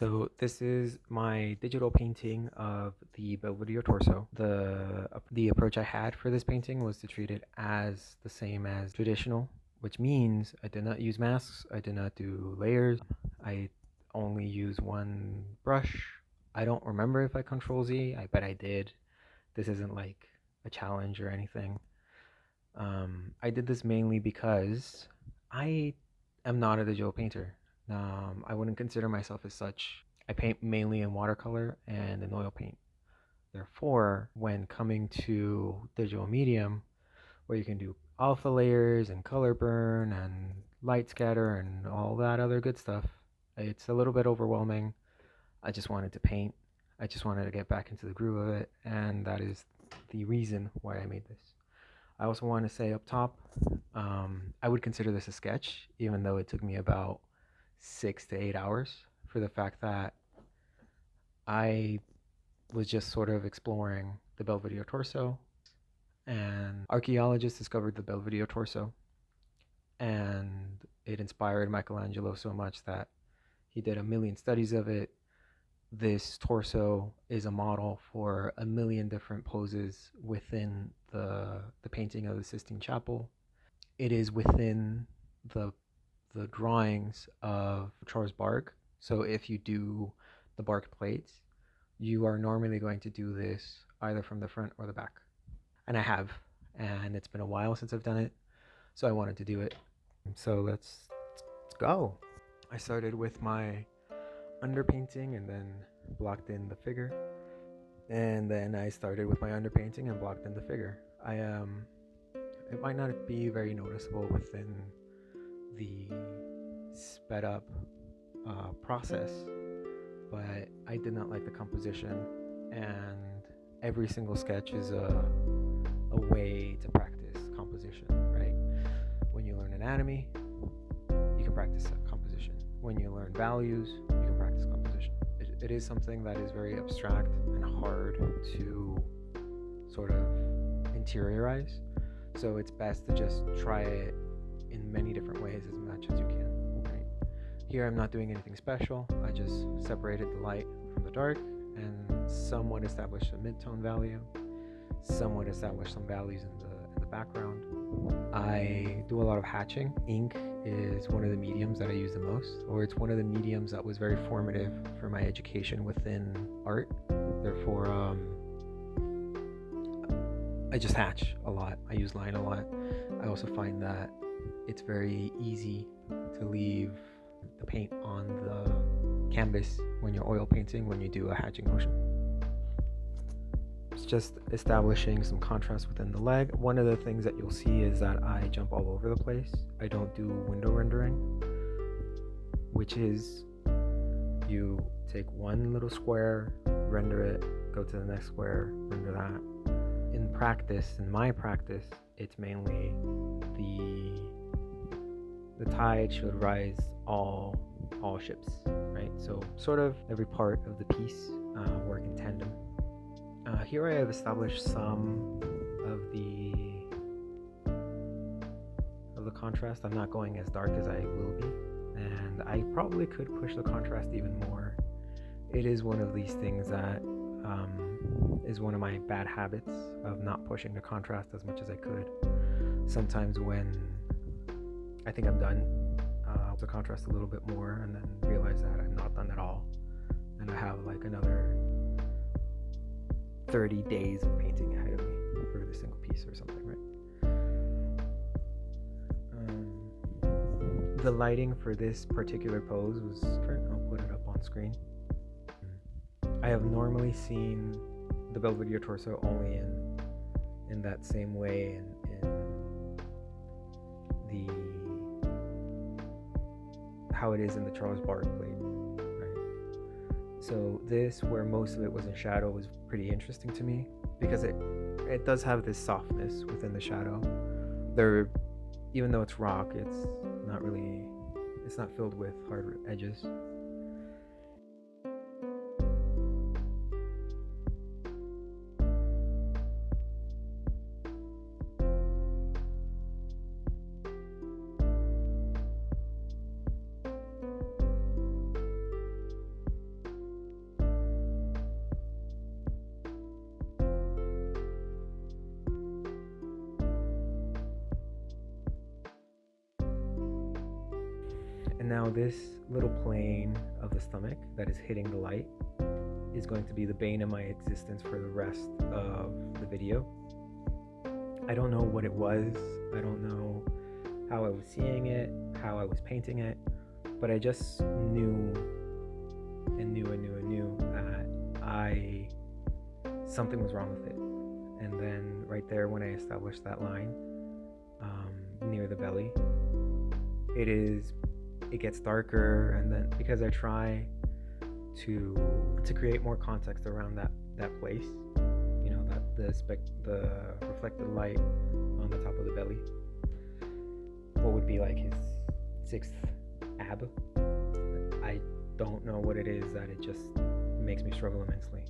So this is my digital painting of the Belvedere torso. The approach I had for this painting was to treat it as the same as traditional, which means I did not use masks, I did not do layers, I only use one brush. I don't remember if I control Z, I bet I did. This isn't like a challenge or anything. I did this mainly because I am not a digital painter. I wouldn't consider myself as such. I paint mainly in watercolor and in oil paint. Therefore, when coming to digital medium, where you can do alpha layers and color burn and light scatter and all that other good stuff, it's a little bit overwhelming. I just wanted to paint. I just wanted to get back into the groove of it, and that is the reason why I made this. I also want to say up top, I would consider this a sketch, even though it took me about 6 to 8 hours, for the fact that I was just sort of exploring the Belvedere torso, and archaeologists discovered the Belvedere torso, and it inspired Michelangelo so much that he did a million studies of it. This torso is a model for a million different poses within the painting of the Sistine Chapel. It is within the the drawings of Charles Bark. So if you do the bark plates, you are normally going to do this either from the front or the back. And I have, and it's been a while since I've done it, so I wanted to do it. So let's go. I started with my underpainting and then blocked in the figure. And then I started with my underpainting and blocked in the figure. It might not be very noticeable within the sped up process, but I did not like the composition, and every single sketch is a way to practice composition, right? When you learn anatomy, you can practice composition. When you learn values, you can practice composition. It is something that is very abstract and hard to sort of interiorize, so it's best to just try it in many different ways as much as you can. Right? Here I'm not doing anything special. I just separated the light from the dark and somewhat established a mid-tone value, somewhat established some values in the background. I do a lot of hatching. Ink is one of the mediums that I use the most, or it's one of the mediums that was very formative for my education within art. Therefore, I just hatch a lot. I use line a lot. I also find that it's very easy to leave the paint on the canvas when you're oil painting when you do a hatching motion. It's just establishing some contrast within the leg. One of the things that you'll see is that I jump all over the place. I don't do window rendering, which is you take one little square, render it, go to the next square, render that. In my practice, it's mainly the tide should rise all ships, right? So sort of every part of the piece work in tandem. Here I have established some of the contrast. I'm not going as dark as I will be, and I probably could push the contrast even more. It is one of these things that is one of my bad habits of not pushing the contrast as much as I could. Sometimes when I think I'm done, I'll the contrast a little bit more and then realize that I'm not done at all. And I have like another 30 days of painting ahead of me for the single piece or something, right? The lighting for this particular pose was different. I'll put it up on screen. I have normally seen the Belvedere torso only in that same way in the how it is in the Charles Bark plate, right? So this, where most of it was in shadow, was pretty interesting to me because it does have this softness within the shadow. Even though it's rock, it's not filled with hard edges. Now this little plane of the stomach that is hitting the light is going to be the bane of my existence for the rest of the video. I don't know what it was. I don't know how I was seeing it, how I was painting it, but I just knew that something was wrong with it. And then right there, when I established that line near the belly, it gets darker, and then because I try to create more context around that place, that the reflected light on the top of the belly, what would be like his sixth ab. I don't know what it is that it just makes me struggle immensely.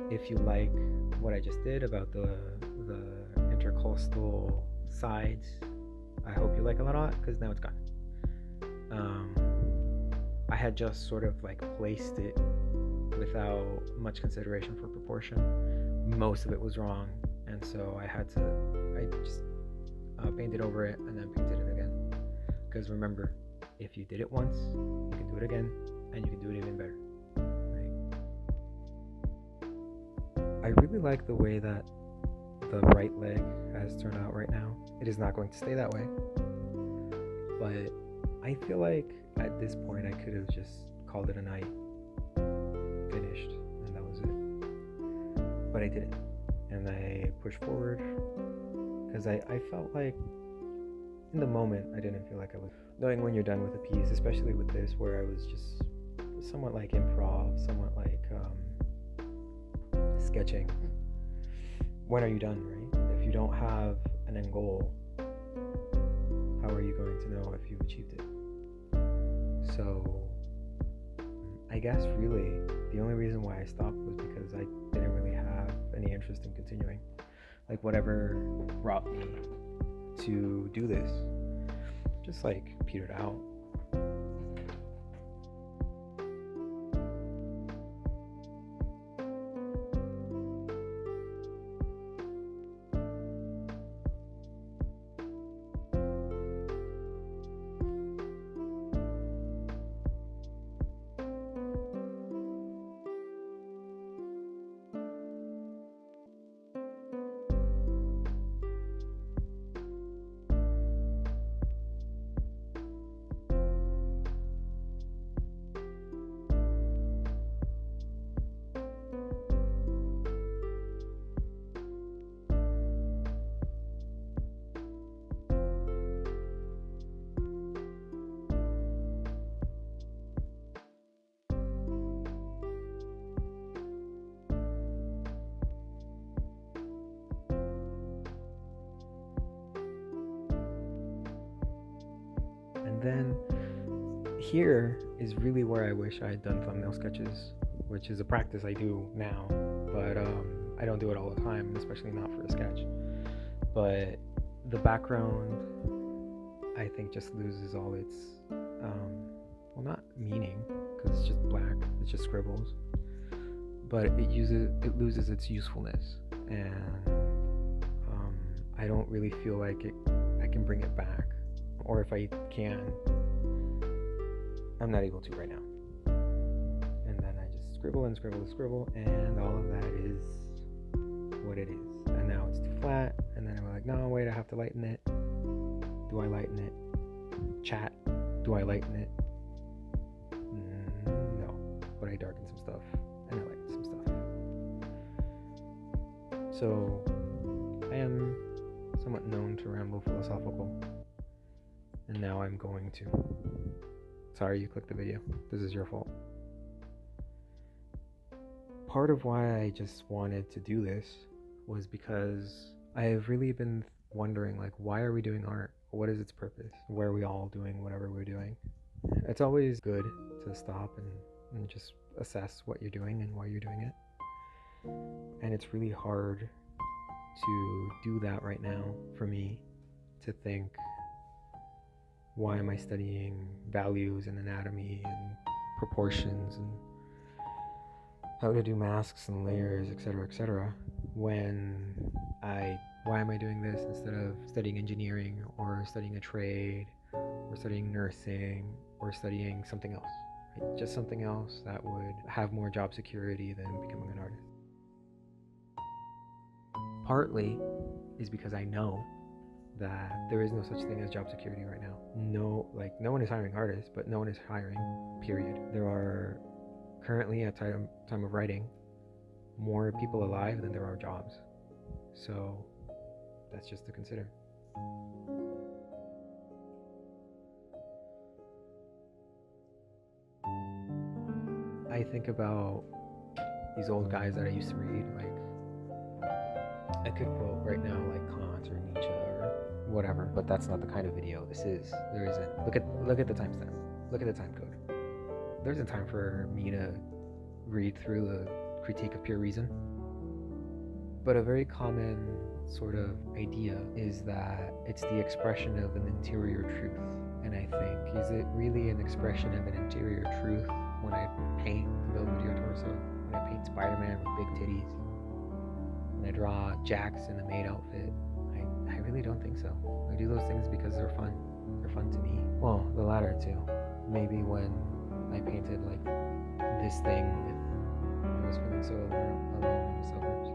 If you like what I just did about the intercostal sides, I hope you like it a lot, because now it's gone. I had just sort of like placed it without much consideration for proportion. Most of it was wrong, and so I just painted over it and then painted it again. Because remember, if you did it once, you can do it again, and you can do it even better. I really like the way that the right leg has turned out right now. It is not going to stay that way, but I feel like at this point I could have just called it a night, finished, and that was it. But I didn't, and I pushed forward because I felt like in the moment I didn't feel like I was knowing when you're done with a piece, especially with this where I was just somewhat like improv, somewhat like sketching. When are you done, right? If you don't have an end goal, how are you going to know if you've achieved it? So I guess really the only reason why I stopped was because I didn't really have any interest in continuing. Like whatever brought me to do this just like petered out. And then here is really where I wish I had done thumbnail sketches, which is a practice I do now, but I don't do it all the time, especially not for a sketch. But the background, I think, just loses all its, well, not meaning, because it's just black, it's just scribbles. but it loses its usefulness, and I don't really feel like I can bring it back, or if I can, I'm not able to right now. And then I just scribble and scribble and scribble, and all of that is what it is. And now it's too flat, and then I'm like, no, wait, I have to lighten it. Do I lighten it? Chat, do I lighten it? No, but I darken some stuff, and I lighten some stuff. So I am somewhat known to ramble philosophical, and now I'm going to. Sorry you clicked the video. This is your fault. Part of why I just wanted to do this was because I've really been wondering, like, why are we doing art? What is its purpose? Why are we all doing whatever we're doing? It's always good to stop and just assess what you're doing and why you're doing it. And it's really hard to do that right now for me, to think, why am I studying values and anatomy and proportions and how to do masks and layers, etc., why am I doing this instead of studying engineering or studying a trade or studying nursing or studying something else, right? Just something else that would have more job security than becoming an artist. Partly is because I know that there is no such thing as job security right now. No one is hiring artists, but no one is hiring, period. There are currently, at time of writing, more people alive than there are jobs. So that's just to consider. I think about these old guys that I used to read, like, I could quote right now, like Kant or Nietzsche or whatever, but that's not the kind of video this is. There isn't. Look at the timestamp. Look at the time code. There isn't time for me to read through the critique of pure reason. But a very common sort of idea is that it's the expression of an interior truth. And I think, is it really an expression of an interior truth when I paint the belvedere torso? When I paint Spider-Man with big titties? When I draw Jax in a maid outfit? I really don't think so. I do those things because they're fun. They're fun to me. Well, the latter too. Maybe when I painted like this thing, I was feeling so alone in the suburbs.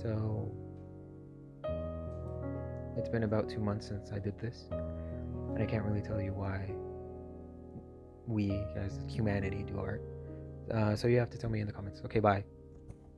So it's been about 2 months since I did this, and I can't really tell you why we as humanity do art. So you have to tell me in the comments. Okay, bye.